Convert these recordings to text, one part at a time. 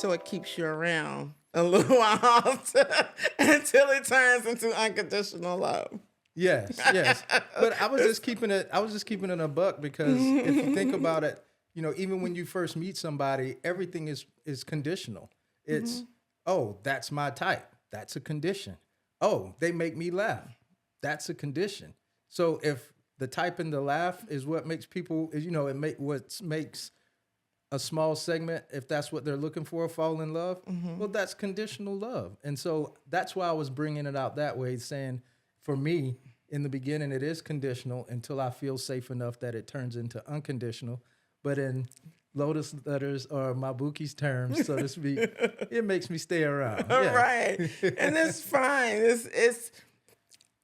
So it keeps you around a little while until it turns into unconditional love. Yes, yes. But I was just keeping it. I was just keeping it a buck because if you think about it, even when you first meet somebody, everything is conditional. It's that's my type. That's a condition. Oh, they make me laugh. That's a condition. So if the type and the laugh is what makes people, what makes a small segment, if that's what they're looking for, fall in love. Well, that's conditional love, and so that's why I was bringing it out that way, saying, for me, in the beginning, it is conditional until I feel safe enough that it turns into unconditional. But in Lotus letters or Mabuki's terms, so to speak, it makes me stay around. Yeah. Right, and it's fine.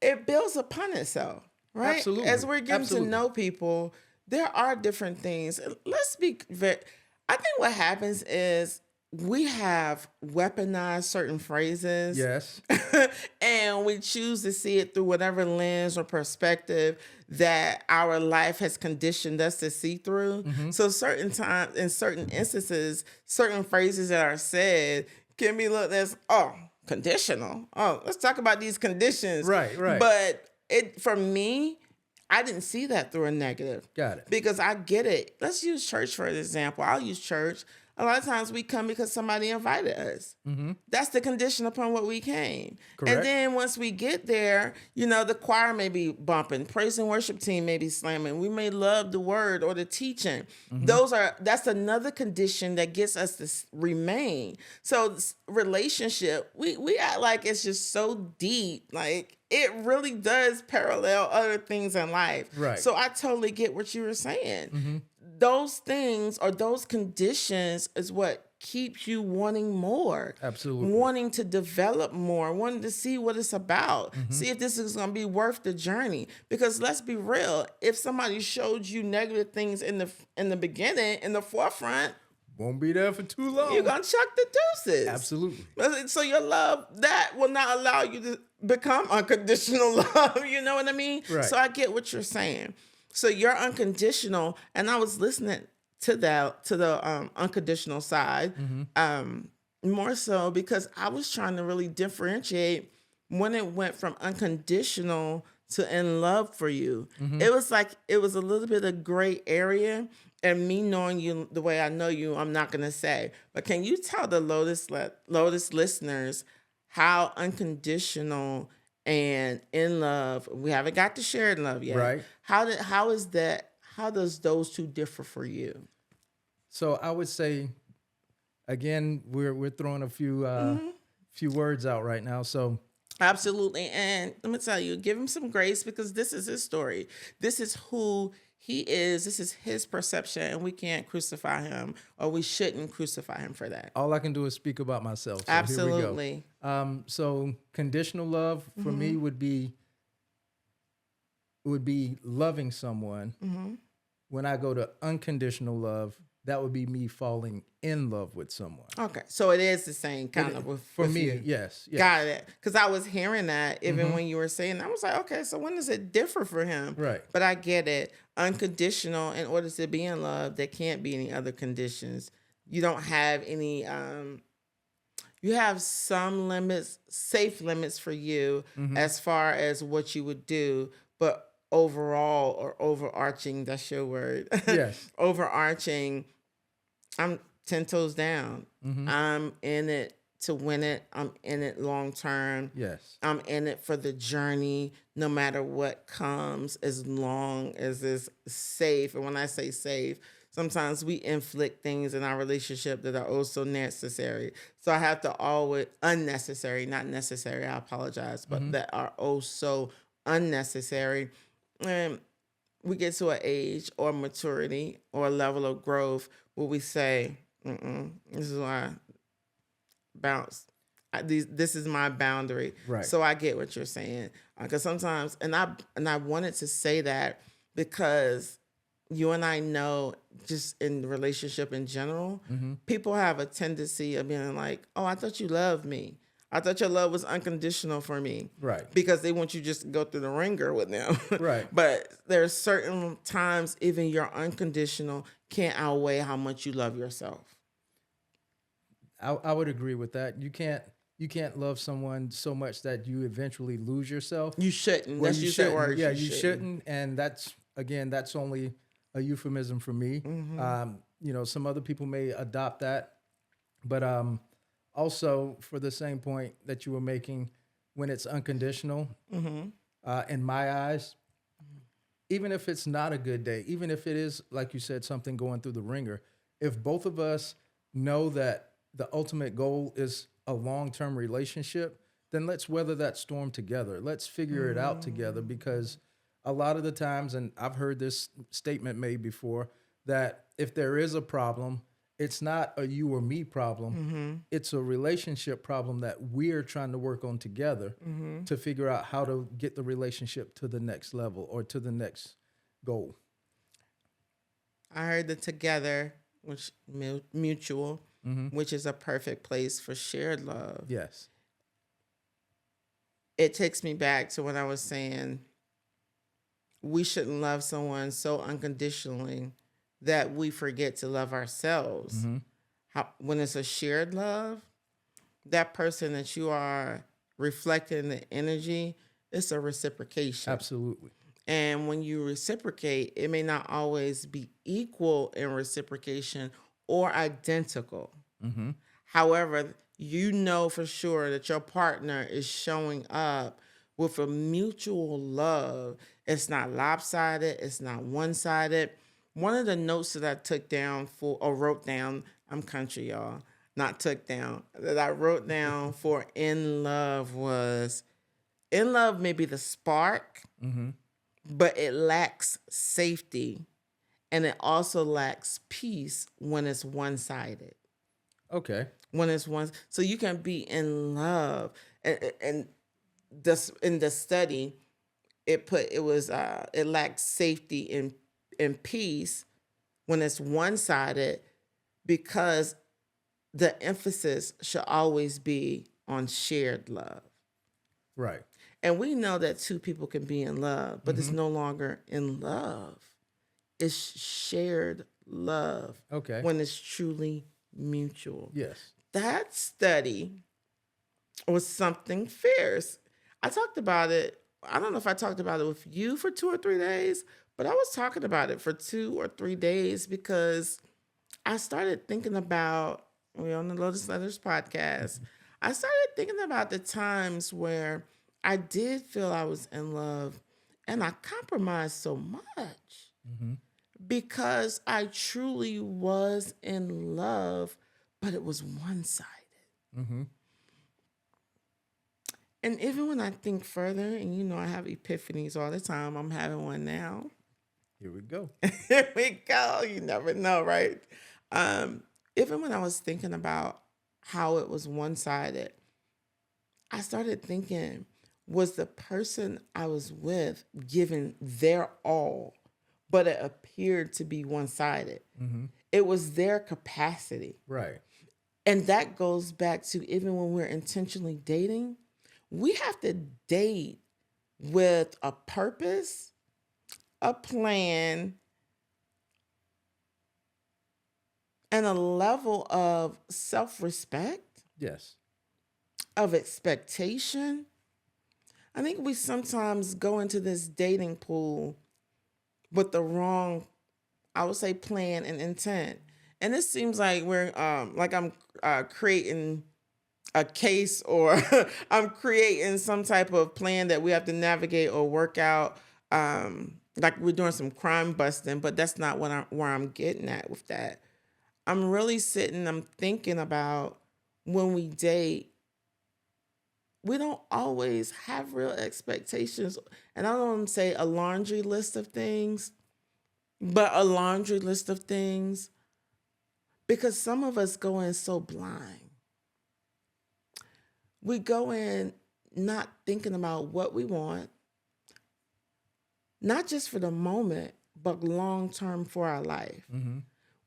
It builds upon itself, right? Absolutely. As we're getting to know people, there are different things. Let's be very. I think what happens is we have weaponized certain phrases. Yes. And we choose to see it through whatever lens or perspective that our life has conditioned us to see through. So certain times, in certain instances, certain phrases that are said can be looked as, conditional. Oh, let's talk about these conditions. Right. But for me, I didn't see that through a negative. Got it. Because I get it. Let's use church for an example. I'll use church. A lot of times we come because somebody invited us. That's the condition upon what we came. Correct. And then once we get there, the choir may be bumping, praise and worship team may be slamming. We may love the word or the teaching. That's another condition that gets us to remain. So relationship, we act like it's just so deep. Like it really does parallel other things in life. Right. So I totally get what you were saying. Those things or those conditions is what keeps you wanting more. Absolutely. Wanting to develop more, wanting to see what it's about, see if this is going to be worth the journey. Because let's be real, if somebody showed you negative things in the beginning, in the forefront, won't be there for too long. you're going to chuck the deuces. Absolutely. So your love, that will not allow you to become unconditional love. You know what I mean? Right. So I get what you're saying. So you're unconditional, and I was listening to the unconditional side, more so because I was trying to really differentiate when it went from unconditional to in love for you. It was like it was a little bit of gray area, and me knowing you the way I know you, I'm not gonna say. But can you tell the Lotus listeners how unconditional and in love, we haven't got to shared love yet. Right. How does those two differ for you? So I would say, again, we're throwing a few words out right now. So Absolutely. And let me tell you, give him some grace because this is his story. This is who he is. This is his perception, and we can't crucify him, or we shouldn't crucify him for that. all I can do is speak about myself. So Absolutely. Here we go. So conditional love for me would be loving someone. When I go to unconditional love, that would be me falling in love with someone. Okay. So it is the same kind of with me, you. yes. Got it. Because I was hearing that even when you were saying that. I was like, okay, so when does it differ for him? Right. But I get it. Unconditional, in order to be in love, there can't be any other conditions. You don't have any, you have some limits, safe limits for you as far as what you would do. But overall or overarching, that's your word. Yes. Overarching, I'm 10 toes down. I'm in it to win it. I'm in it long term. Yes. I'm in it for the journey, no matter what comes, as long as it's safe. And when I say safe, sometimes we inflict things in our relationship that are also necessary. So I have to always, unnecessary, not necessary, I apologize, but that are also unnecessary. And we get to an age or maturity or a level of growth where we say, this is why I bounce. This is my boundary. Right. So I get what you're saying. Because sometimes, and I wanted to say that because you and I know, just in the relationship in general, people have a tendency of being like, oh, I thought you loved me. I thought your love was unconditional for me. Right. Because they want you just to go through the ringer with them. Right. But there's certain times even your unconditional can't outweigh how much you love yourself. I would agree with that. You can't love someone so much that you eventually lose yourself. You shouldn't. Well, That's you you said shouldn't. words. Yeah, you shouldn't. And that's only a euphemism for me. Some other people may adopt that, but also for the same point that you were making, when it's unconditional, in my eyes, even if it's not a good day, even if it is, like you said, something going through the ringer, if both of us know that the ultimate goal is a long-term relationship, then let's weather that storm together. Let's figure it out together, because a lot of the times, and I've heard this statement made before, that if there is a problem, it's not a you or me problem. It's a relationship problem that we're trying to work on together to figure out how to get the relationship to the next level or to the next goal. I heard the together, which mutual, which is a perfect place for shared love. Yes. It takes me back to when I was saying we shouldn't love someone so unconditionally that we forget to love ourselves. When it's a shared love, that person that you are reflecting the energy, it's a reciprocation. Absolutely. And when you reciprocate, it may not always be equal in reciprocation or identical. However, you know for sure that your partner is showing up with a mutual love. It's not lopsided. It's not one-sided. One of the notes that I took down wrote down, I'm country, y'all, not took down, that I wrote down for in love was, in love may be the spark, but it lacks safety, and it also lacks peace when it's one-sided. Okay. When it's one, so you can be in love, and this in the study, it lacks safety and peace when it's one-sided, because the emphasis should always be on shared love. Right. And we know that two people can be in love, but it's no longer in love. It's shared love. Okay. When it's truly mutual. Yes. That study was something fierce. I talked about it. I don't know if I talked about it with you for 2 or 3 days, but I was talking about it for 2 or 3 days because I started thinking about, we're on the Lotus Letters podcast. I started thinking about the times where I did feel I was in love and I compromised so much because I truly was in love, but it was one-sided. And even when I think further, and I have epiphanies all the time, I'm having one now. Here we go. Here we go. You never know, right? Even when I was thinking about how it was one-sided, I started thinking, was the person I was with giving their all, but it appeared to be one-sided? It was their capacity. Right. And that goes back to even when we're intentionally dating, we have to date with a purpose, a plan, and a level of self-respect, Yes. of expectation. I think we sometimes go into this dating pool with the wrong, I would say, plan and intent. And it seems like I'm creating a case, or I'm creating some type of plan that we have to navigate or work out, like we're doing some crime busting, but that's not where I'm getting at with that. I'm really I'm thinking about when we date, we don't always have real expectations. And I don't want to say a laundry list of things, but a laundry list of things, because some of us go in so blind. We go in not thinking about what we want, not just for the moment, but long-term for our life.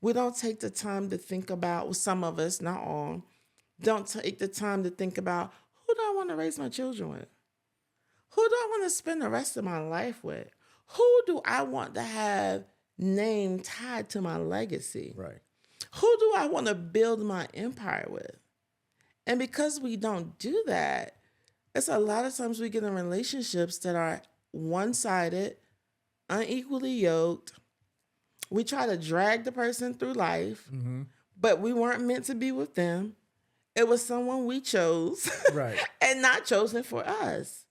We don't take the time to think about, well, some of us, not all, don't take the time to think about, who do I want to raise my children with? Who do I want to spend the rest of my life with? Who do I want to have name tied to my legacy? Right. Who do I want to build my empire with? And because we don't do that, it's a lot of times we get in relationships that are one-sided, unequally yoked. We try to drag the person through life, but we weren't meant to be with them. It was someone we chose Right. and not chosen for us.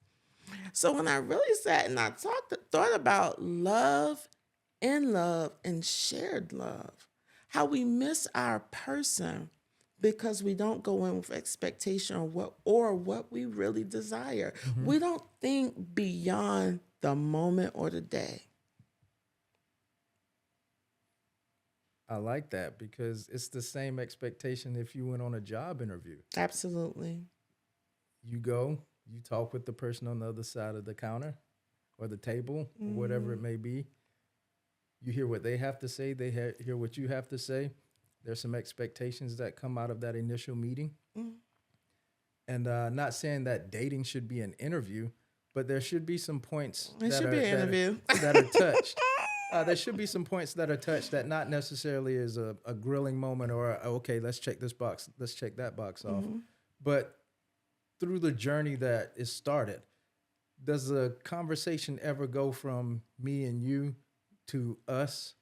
So when I really sat and I thought about love and shared love, how we miss our person because we don't go in with expectation or what we really desire. We don't think beyond the moment or the day. I like that because it's the same expectation if you went on a job interview. Absolutely. You go, you talk with the person on the other side of the counter or the table, or whatever it may be. You hear what they have to say, they hear what you have to say. There's some expectations that come out of that initial meeting. And not saying that dating should be an interview, but there should be some points It should be an interview that are touched. There should be some points that are touched that not necessarily is a grilling moment or, okay, let's check this box, let's check that box off. But through the journey that is started, does the conversation ever go from me and you to us?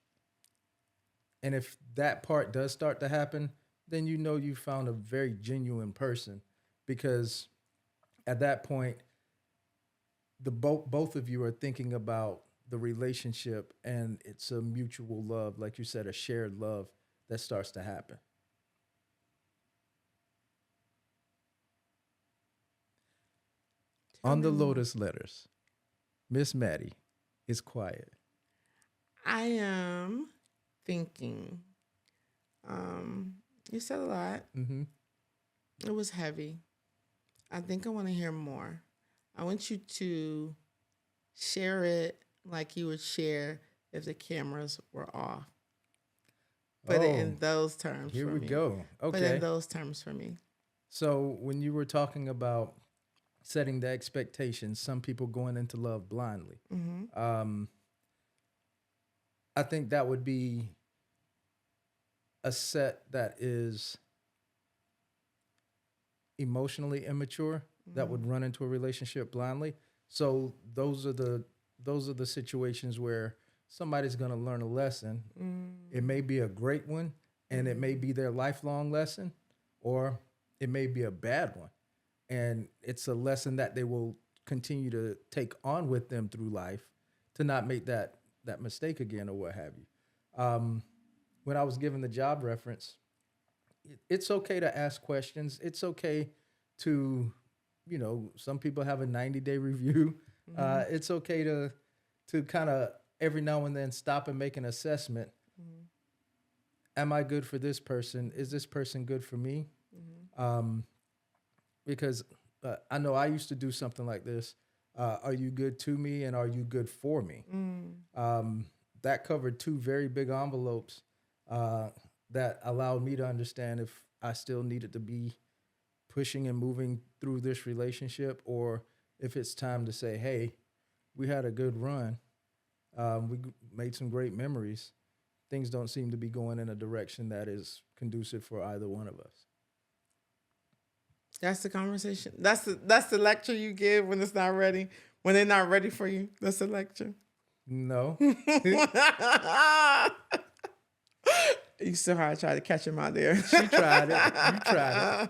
And if that part does start to happen, then you know you found a very genuine person, because at that point, the both of you are thinking about the relationship, and it's a mutual love, like you said, a shared love that starts to happen. On the Lotus letters, Miss Maddie is quiet. I am thinking. You said a lot. It was heavy. I think I want to hear more. I want you to share it like you would share if the cameras were off. Put it in those terms. Here for we me. go. Okay. Put it in those terms for me. So when you were talking about setting the expectations, some people going into love blindly, I think that would be a set that is emotionally immature, that would run into a relationship blindly. So those are the situations where somebody's going to learn a lesson. It may be a great one, and it may be their lifelong lesson, or it may be a bad one, and it's a lesson that they will continue to take on with them through life to not make that mistake again or what have you. When I was given the job reference, it's okay to ask questions. It's okay to, some people have a 90-day review. It's okay to kind of every now and then stop and make an assessment. Am I good for this person? Is this person good for me? Because I know I used to do something like this. Are you good to me, and are you good for me? That covered two very big envelopes that allowed me to understand if I still needed to be pushing and moving through this relationship, or if it's time to say, hey, we had a good run. We made some great memories. Things don't seem to be going in a direction that is conducive for either one of us. That's the conversation. That's the lecture you give when it's not ready, when they're not ready for you. That's the lecture. No. You saw how I tried to catch him out there. She tried it. You tried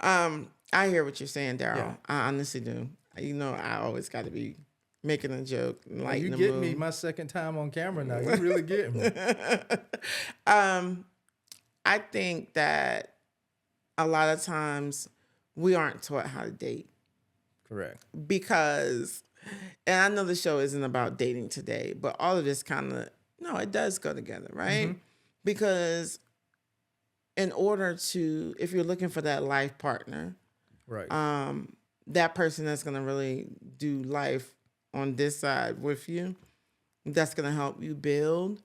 it. I hear what you're saying, Daryl. Yeah. I honestly do. I always got to be making a joke, You get me my second time on camera now. You really get me. I think that a lot of times we aren't taught how to date. Correct. Because, and I know the show isn't about dating today, but all of this it does go together, right? Because in order to, if you're looking for that life partner, right, that person that's going to really do life on this side with you, that's going to help you build,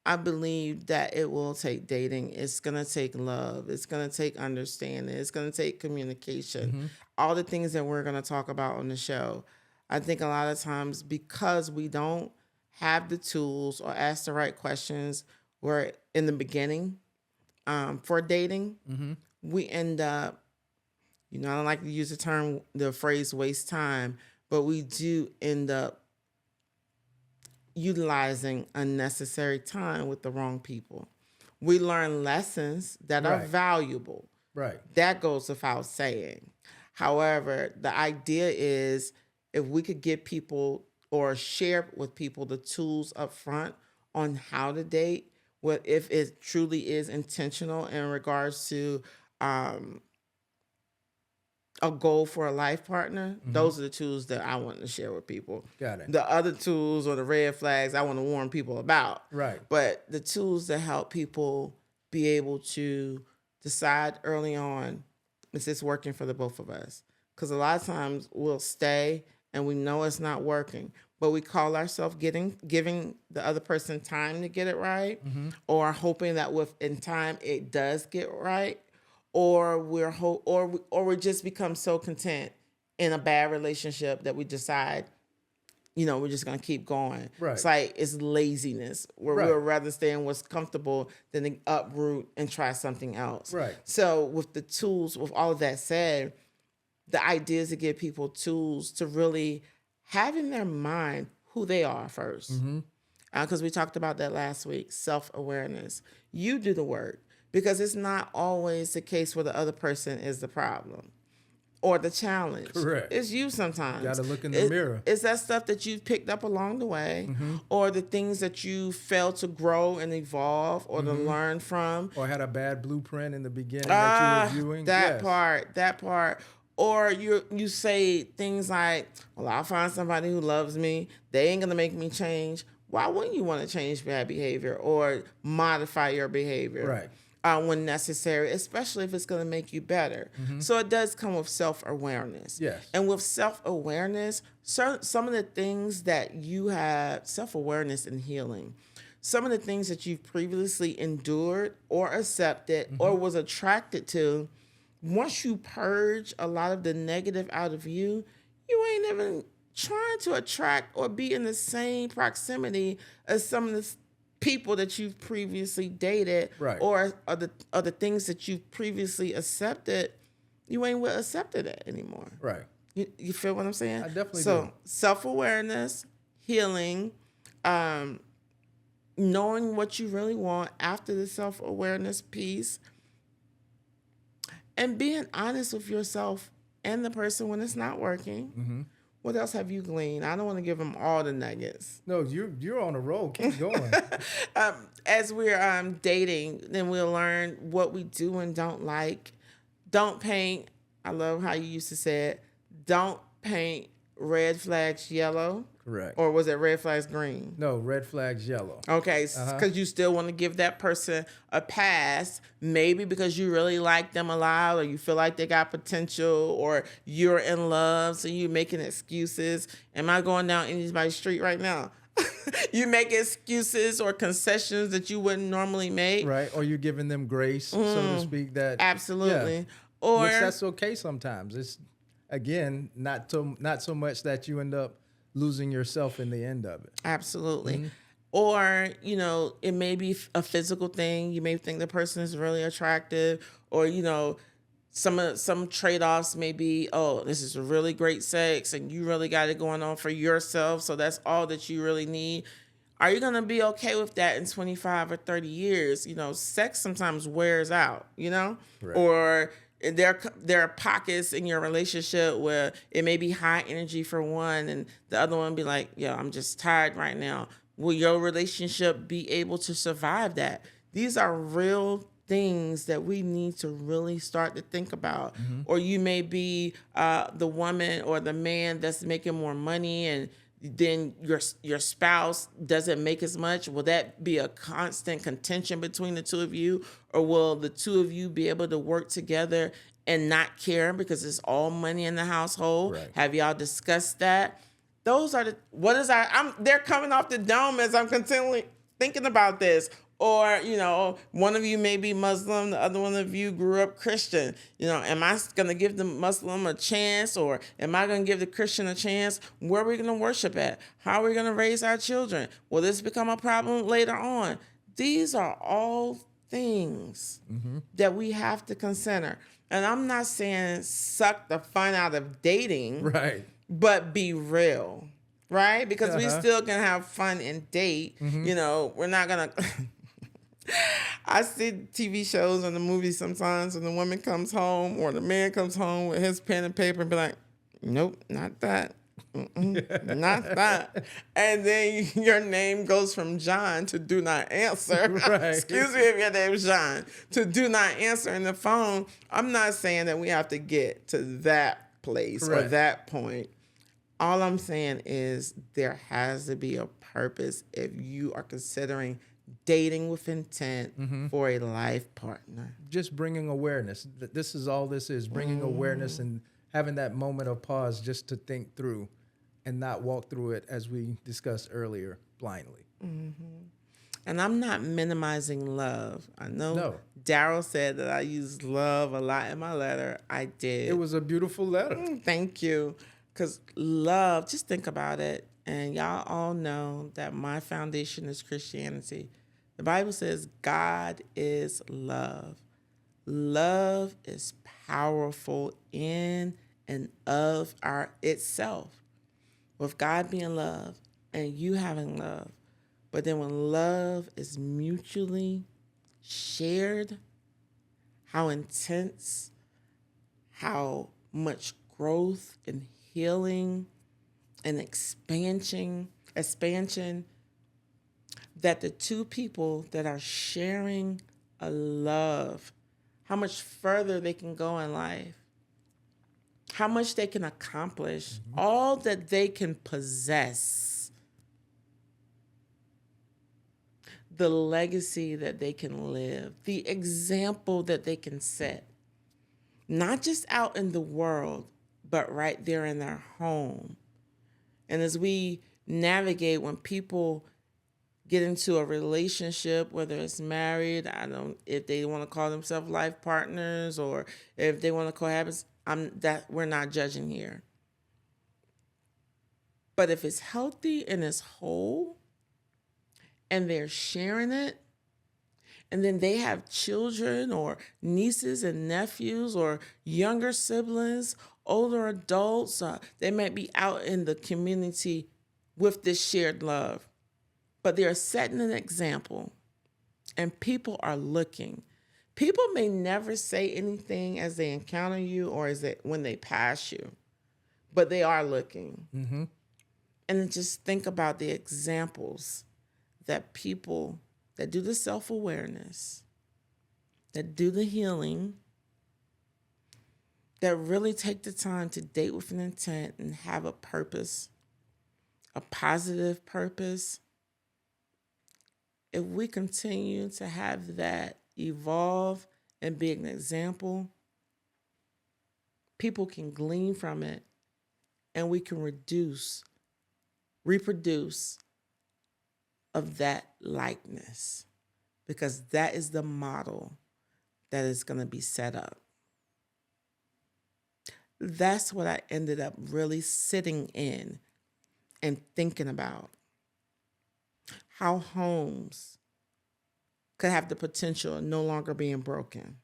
I believe that it will take dating. It's going to take love. It's going to take understanding. It's going to take communication. All the things that we're going to talk about on the show. I think a lot of times because we don't have the tools or ask the right questions where in the beginning for dating, we end up I don't like to use the phrase waste time, but we do end up utilizing unnecessary time with the wrong people. We learn lessons that are valuable. Right. That goes without saying. However, the idea is if we could give people or share with people the tools up front on how to date, if it truly is intentional in regards to a goal for a life partner, those are the tools that I want to share with people. Got it. The other tools or the red flags I want to warn people about. Right. But the tools that help people be able to decide early on, is this working for the both of us? Because a lot of times we'll stay and we know it's not working, but we call ourselves giving the other person time to get it right, or hoping that in time it does get right, or we just become so content in a bad relationship that we decide, we're just gonna keep going. Right. It's like it's laziness where we'd rather stay in what's comfortable than to uproot and try something else. Right. So with the tools, with all of that said, the idea is to give people tools to really have in their mind who they are first. Because we talked about that last week, self-awareness. You do the work, because it's not always the case where the other person is the problem or the challenge. Correct. It's you sometimes. You got to look in the mirror. It's that stuff that you've picked up along the way, or the things that you failed to grow and evolve or to learn from. Or had a bad blueprint in the beginning that you were viewing. That part. Or you say things like, well, I'll find somebody who loves me. They ain't going to make me change. Why wouldn't you want to change bad behavior or modify your behavior? Right. When necessary, especially if it's going to make you better. So it does come with self-awareness. Yes. And with self-awareness, some of the things that you have, self-awareness and healing, some of the things that you've previously endured or accepted or was attracted to, once you purge a lot of the negative out of you, you ain't even trying to attract or be in the same proximity as some of the people that you've previously dated, or the things that you've previously accepted. You ain't accepted it anymore. Right. You feel what I'm saying? I definitely do. So self-awareness, healing, knowing what you really want after the self-awareness piece, and being honest with yourself and the person when it's not working. What else have you gleaned? I don't want to give them all the nuggets. No, you're on a roll. Keep going. As we're dating, then we'll learn what we do and don't like. Don't paint. I love how you used to say it. Don't paint red flags yellow. Correct. Or was it red flags green? No, red flags yellow. Okay, because you still want to give that person a pass, maybe because you really like them a lot, or you feel like they got potential, or you're in love, so you're making excuses. Am I going down anybody's street right now? You make excuses or concessions that you wouldn't normally make. Right, or you're giving them grace, so to speak. That absolutely. Yeah. Or which that's okay sometimes. It's, again, not so much that you end up losing yourself in the end of it. Absolutely. Or, it may be a physical thing. You may think the person is really attractive, or, some trade-offs may be, oh, this is really great sex and you really got it going on for yourself, so that's all that you really need. Are you going to be okay with that in 25 or 30 years? Sex sometimes wears out, Right. Or there are pockets in your relationship where it may be high energy for one and the other one be like, yo, I'm just tired right now. Will your relationship be able to survive that? These are real things that we need to really start to think about. Or you may be the woman or the man that's making more money, and then your spouse doesn't make as much. Will that be a constant contention between the two of you? Or will the two of you be able to work together and not care because it's all money in the household? Right. Have y'all discussed that? Those are they're coming off the dome as I'm continually thinking about this. Or, one of you may be Muslim, the other one of you grew up Christian. Am I going to give the Muslim a chance, or am I going to give the Christian a chance? Where are we going to worship at? How are we going to raise our children? Will this become a problem later on? These are all things that we have to consider. And I'm not saying suck the fun out of dating, Right. but be real, right? Because we still can have fun and date. You know, we're not going to. I see TV shows and the movies sometimes when the woman comes home or the man comes home with his pen and paper and be like, nope, not that. Not that. And then your name goes from John to do not answer. Right. Excuse me if your name's John, to do not answer in the phone. I'm not saying that we have to get to that place or that point. All I'm saying is there has to be a purpose if you are considering dating with intent for a life partner. Just bringing awareness. This is all this is, bringing awareness and having that moment of pause just to think through and not walk through it, as we discussed earlier, blindly. And I'm not minimizing love. I know Daryl said that I use love a lot in my letter. I did. It was a beautiful letter. Thank you. Because love, just think about it. And y'all all know that my foundation is Christianity. The Bible says God is love. Love is powerful in and of itself. With God being love and you having love. But then when love is mutually shared, how intense, how much growth and healing and expansion that the two people that are sharing a love, how much further they can go in life, how much they can accomplish, all that they can possess, the legacy that they can live, the example that they can set, not just out in the world, but right there in their home. And as we navigate, when people get into a relationship, whether it's married, if they want to call themselves life partners or if they want to cohabit, we're not judging here. But if it's healthy and it's whole and they're sharing it, and then they have children or nieces and nephews or younger siblings, older adults, they might be out in the community with this shared love. But they're setting an example, and people are looking. People may never say anything as they encounter you or as when they pass you, but they are looking. And then just think about the examples that people that do the self-awareness, that do the healing, that really take the time to date with an intent and have a purpose, a positive purpose. If we continue to have that evolve and be an example, people can glean from it and we can reproduce of that likeness, because that is the model that is going to be set up. That's what I ended up really sitting in and thinking about. How homes could have the potential of no longer being broken.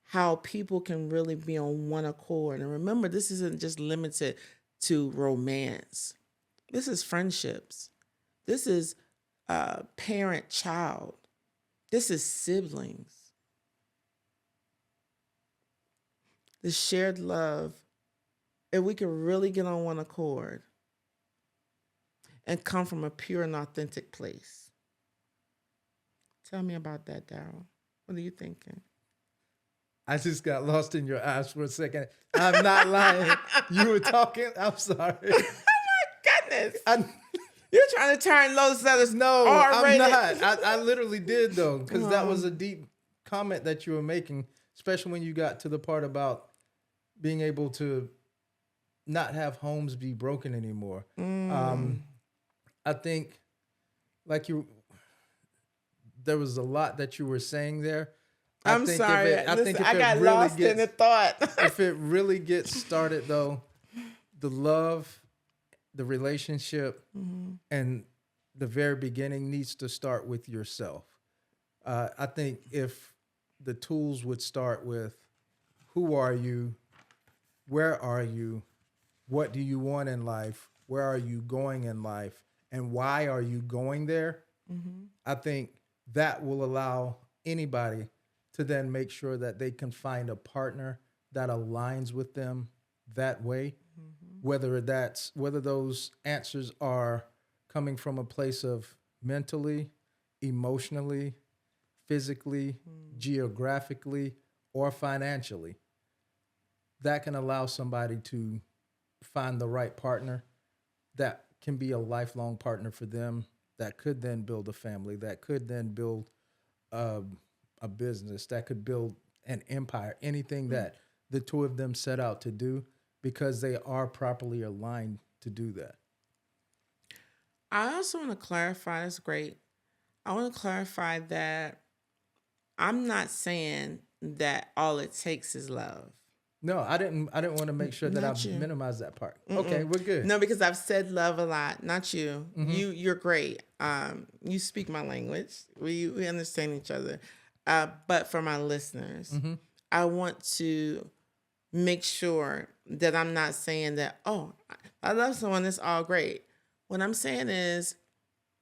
How people can really be on one accord. And remember, this isn't just limited to romance. This is friendships. This is parent-child. This is siblings. The shared love, if we can really get on one accord and come from a pure and authentic place. Tell me about that, Daryl. What are you thinking? I just got lost in your eyes for a second. I'm not lying. You were talking. I'm sorry. Oh my goodness. You're trying to turn those letters. No, R-rated. I'm not. I literally did, though, because that was a deep comment that you were making, especially when you got to the part about being able to not have homes be broken anymore. I think, there was a lot that you were saying there. I'm sorry. I got lost in the thought. If it really gets started, though, the love, the relationship, and the very beginning needs to start with yourself. I think if the tools would start with who are you, where are you, what do you want in life, where are you going in life, and why are you going there? I think that will allow anybody to then make sure that they can find a partner that aligns with them that way. Whether those answers are coming from a place of mentally, emotionally, physically, geographically, or financially, that can allow somebody to find the right partner that can be a lifelong partner for them, that could then build a family, that could then build a business, that could build an empire, anything that the two of them set out to do, because they are properly aligned to do that. I also want to clarify, that's great. I want to clarify that I'm not saying that all it takes is love. No, I didn't want to make sure that Not I you. minimize that part. Okay, we're good. No, because I've said love a lot. Not you. You're great. You speak my language. We understand each other. But for my listeners, I want to make sure that I'm not saying that, oh, I love someone, it's all great. What I'm saying is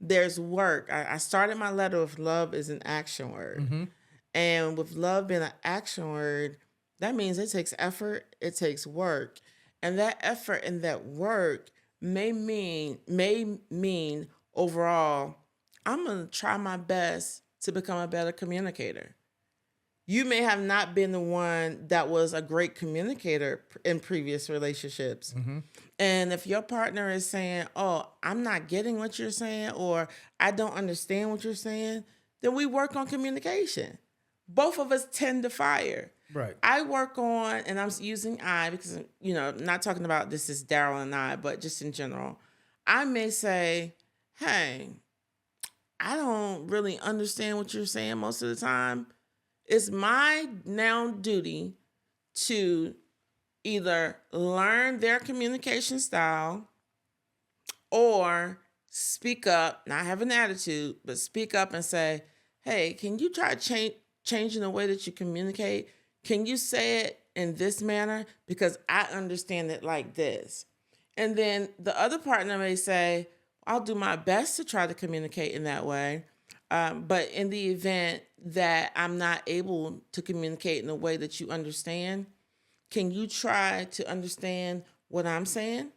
there's work. I started my letter with love is an action word. And with love being an action word, that means it takes effort, it takes work. And that effort and that work may mean overall, I'm going to try my best to become a better communicator. You may have not been the one that was a great communicator in previous relationships. And if your partner is saying, oh, I'm not getting what you're saying, or I don't understand what you're saying, then we work on communication. Both of us tend to fire. Right. I work on, and I'm using I because, not talking about this is Daryl and I, but just in general. I may say, hey, I don't really understand what you're saying most of the time. It's my now duty to either learn their communication style or speak up, not have an attitude, but speak up and say, hey, can you try changing the way that you communicate? Can you say it in this manner? Because I understand it like this. And then the other partner may say, I'll do my best to try to communicate in that way. But in the event that I'm not able to communicate in a way that you understand, can you try to understand what I'm saying?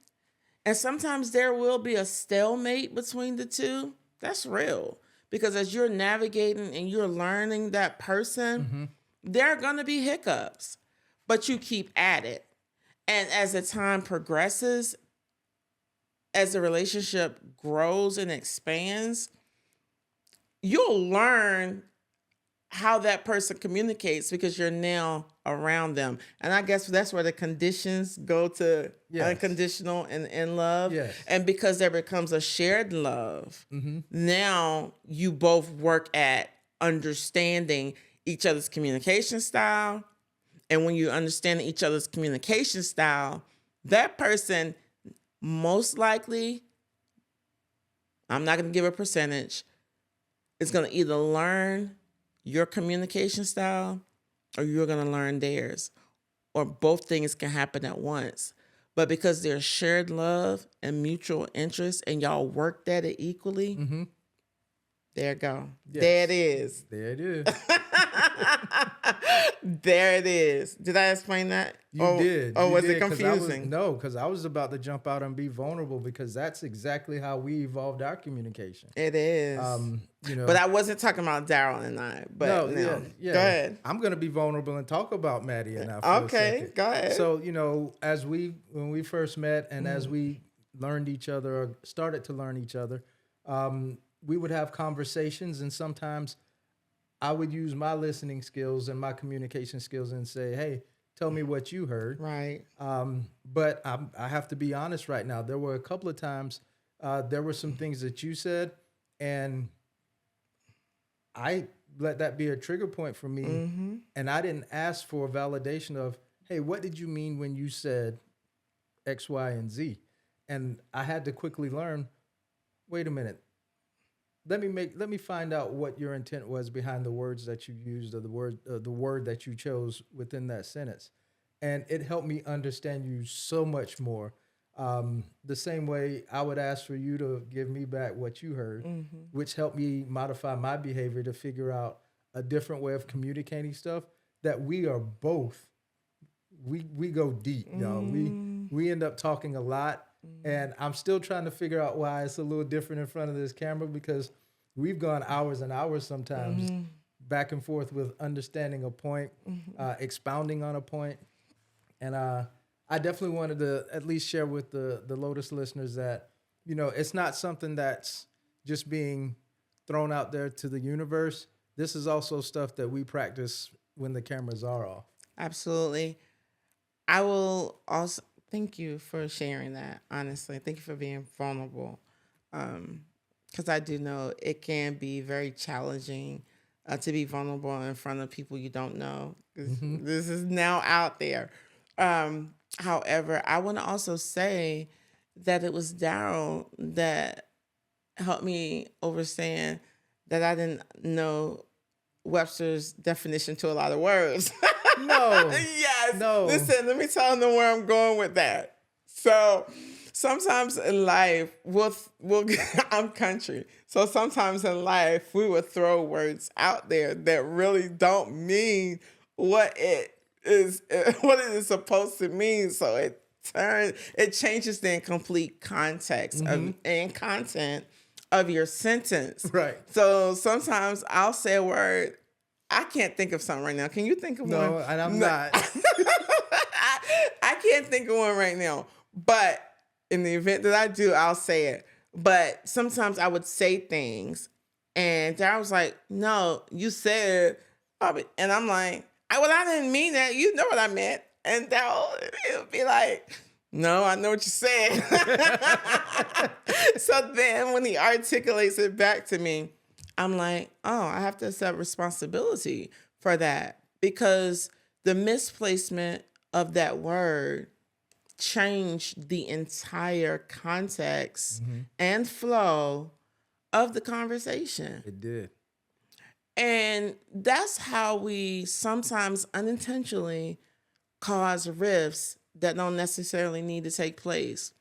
And sometimes there will be a stalemate between the two. That's real. Because as you're navigating and you're learning that person, there are going to be hiccups, but you keep at it. And as the time progresses, as the relationship grows and expands, you'll learn how that person communicates because you're now around them. And I guess that's where the conditions go to unconditional and in love. Yes. And because there becomes a shared love, now you both work at understanding each other's communication style. And when you understand each other's communication style, that person most likely, I'm not going to give a percentage, is going to either learn your communication style or you're going to learn theirs. Or both things can happen at once. But because there's shared love and mutual interest and y'all worked at it equally, there you go. Yes. There it is. There it is. There it is. Did I explain that? You did. Oh, You was did, it confusing? Because I was about to jump out and be vulnerable because that's exactly how we evolved our communication. It is. But I wasn't talking about Daryl and I. But no. Yeah. Go ahead. I'm going to be vulnerable and talk about Maddie and I for a second. Go ahead. So, when we first met and as we learned each other or started to learn each other, we would have conversations, and sometimes I would use my listening skills and my communication skills and say, hey, tell me what you heard. Right. But I have to be honest right now. There were a couple of times there were some things that you said, and I let that be a trigger point for me. And I didn't ask for validation of, hey, what did you mean when you said X, Y, and Z? And I had to quickly learn, wait a minute. let me find out what your intent was behind the words that you used, or the word that you chose within that sentence. And it helped me understand you so much more. The same way I would ask for you to give me back what you heard, which helped me modify my behavior to figure out a different way of communicating stuff that we are both, we go deep, y'all. We end up talking a lot, and I'm still trying to figure out why it's a little different in front of this camera, because we've gone hours and hours sometimes back and forth with understanding a point, expounding on a point. And I definitely wanted to at least share with the Lotus listeners that, it's not something that's just being thrown out there to the universe. This is also stuff that we practice when the cameras are off. Absolutely. I will also thank you for sharing that, honestly. Thank you for being vulnerable. Because I do know it can be very challenging to be vulnerable in front of people you don't know. This is now out there. However, I want to also say that it was Daryl that helped me understand that I didn't know Webster's definition to a lot of words. No. Yes. No. Listen, let me tell them where I'm going with that. So sometimes in life, I'm country. So sometimes in life, we will throw words out there that really don't mean what it is supposed to mean. So it changes the complete context and content of your sentence. Right. So sometimes I'll say a word. I can't think of something right now. Can you think of one? No, and I'm not. I can't think of one right now. But in the event that I do, I'll say it. But sometimes I would say things, and Darren was like, "No, you said," and I'm like, "I didn't mean that. You know what I meant." And Darren would be like, "No, I know what you said." So then when he articulates it back to me, I'm like, oh, I have to accept responsibility for that, because the misplacement of that word changed the entire context and flow of the conversation. It did. And that's how we sometimes unintentionally cause rifts that don't necessarily need to take place.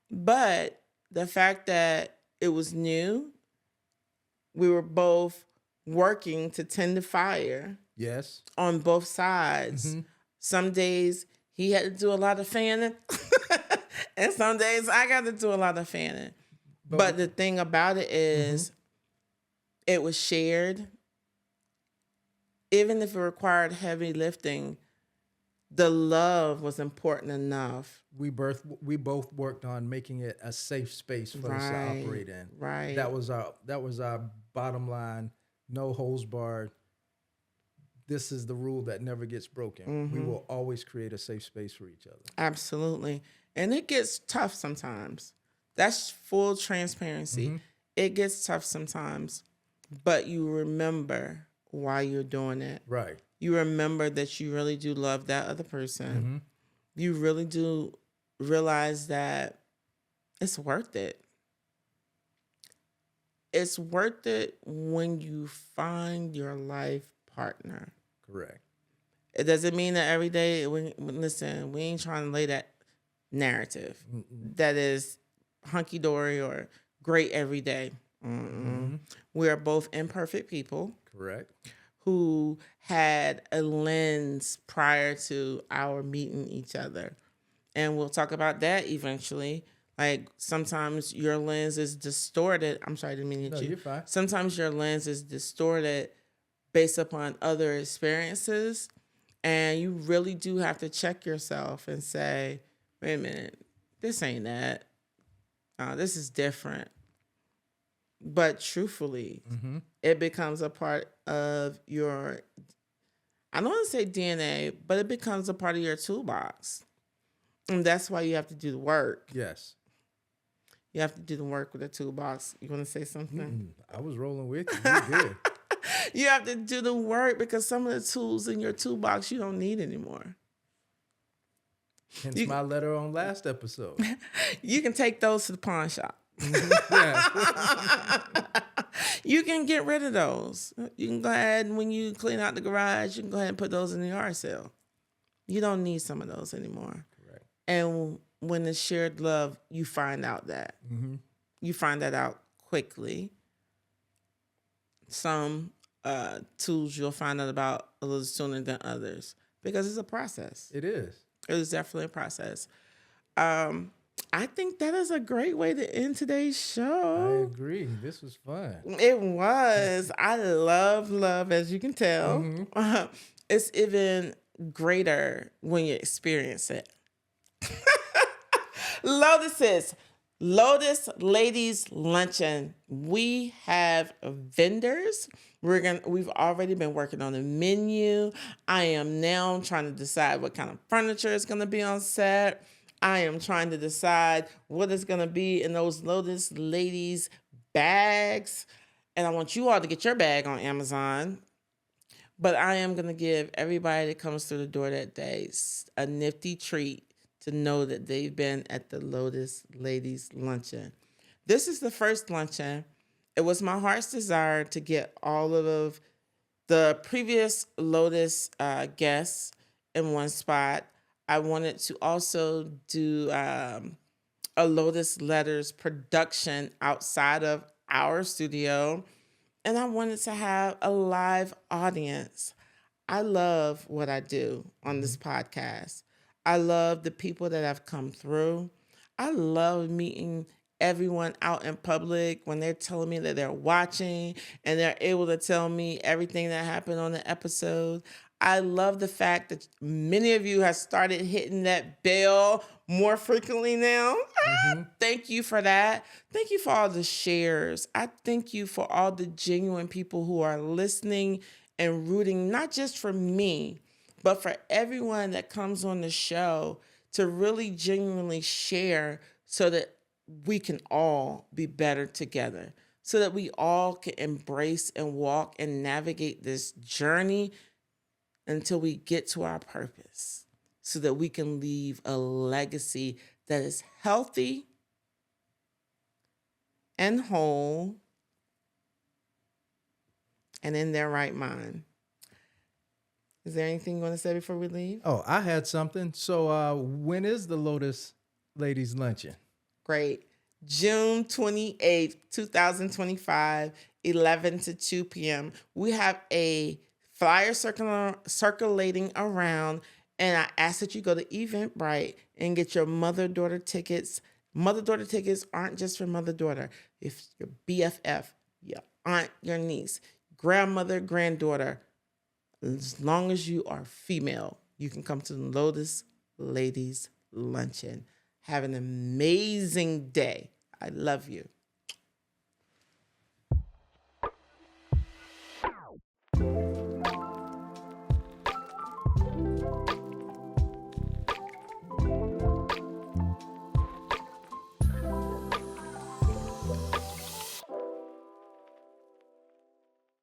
But the fact that it was new, we were both working to tend the fire. Yes. On both sides. Some days he had to do a lot of fanning, and some days I got to do a lot of fanning. But the thing about it is, it was shared. Even if it required heavy lifting, the love was important enough. We both worked on making it a safe space for us to operate in. Right. That was our bottom line. No holds barred. This is the rule that never gets broken. We will always create a safe space for each other. Absolutely. And it gets tough sometimes. That's full transparency. It gets tough sometimes, but you remember why you're doing it. Right. You remember that you really do love that other person. You really do realize that it's worth it. It's worth it when you find your life partner. Correct. It doesn't mean that every day, listen, we ain't trying to lay that narrative that is hunky-dory or great every day. We are both imperfect people. Correct. Who had a lens prior to our meeting each other. And we'll talk about that eventually. Like, sometimes your lens is distorted. I'm sorry, I didn't mean to hit you. You're fine. Sometimes your lens is distorted based upon other experiences. And you really do have to check yourself and say, wait a minute, this ain't that. This is different. But truthfully, it becomes a part of your, I don't want to say DNA, but it becomes a part of your toolbox. And that's why you have to do the work. Yes. You have to do the work with the toolbox. You want to say something? I was rolling with you. You're good. You have to do the work because some of the tools in your toolbox you don't need anymore. Hence my letter on last episode. You can take those to the pawn shop. You can get rid of those. You can go ahead and when you clean out the garage, you can go ahead and put those in the yard sale. You don't need some of those anymore. Correct. And when it's shared love, you find out that. Mm-hmm. You find that out quickly. Some tools you'll find out about a little sooner than others because it's a process. It is. It is definitely a process. I think that is a great way to end today's I show. agree. This was fun. It was. I love, as you can tell. Mm-hmm. It's even greater when you experience it. Lotus Ladies Luncheon. We have vendors. We've already been working on the menu. I am now trying to decide what kind of furniture is going to be on set. I am trying to decide what is going to be in those Lotus Ladies bags. And I want you all to get your bag on Amazon. But I am going to give everybody that comes through the door that day a nifty treat to know that they've been at the Lotus Ladies Luncheon. This is the first luncheon. It was my heart's desire to get all of the previous Lotus guests in one spot. I wanted to also do a Lotus Letters production outside of our studio. And I wanted to have a live audience. I love what I do on this podcast. I love the people that have come through. I love meeting everyone out in public when they're telling me that they're watching and they're able to tell me everything that happened on the episode. I love the fact that many of you have started hitting that bell more frequently now. Mm-hmm. Thank you for that. Thank you for all the shares. I thank you for all the genuine people who are listening and rooting, not just for me, but for everyone that comes on the show to really genuinely share so that we can all be better together, so that we all can embrace and walk and navigate this journey until we get to our purpose, so that we can leave a legacy that is healthy and whole and in their right mind. Is there anything you want to say before we leave? Oh, I had something. So when is the Lotus Ladies Luncheon? Great. June 28th, 2025, 11 to 2 p.m. We have a flyer circulating around, and I ask that you go to Eventbrite and get your mother-daughter tickets. Mother-daughter tickets aren't just for mother-daughter. If your BFF, your aunt, your niece, grandmother, granddaughter, as long as you are female, you can come to the Lotus Ladies Luncheon. Have an amazing day. I love you.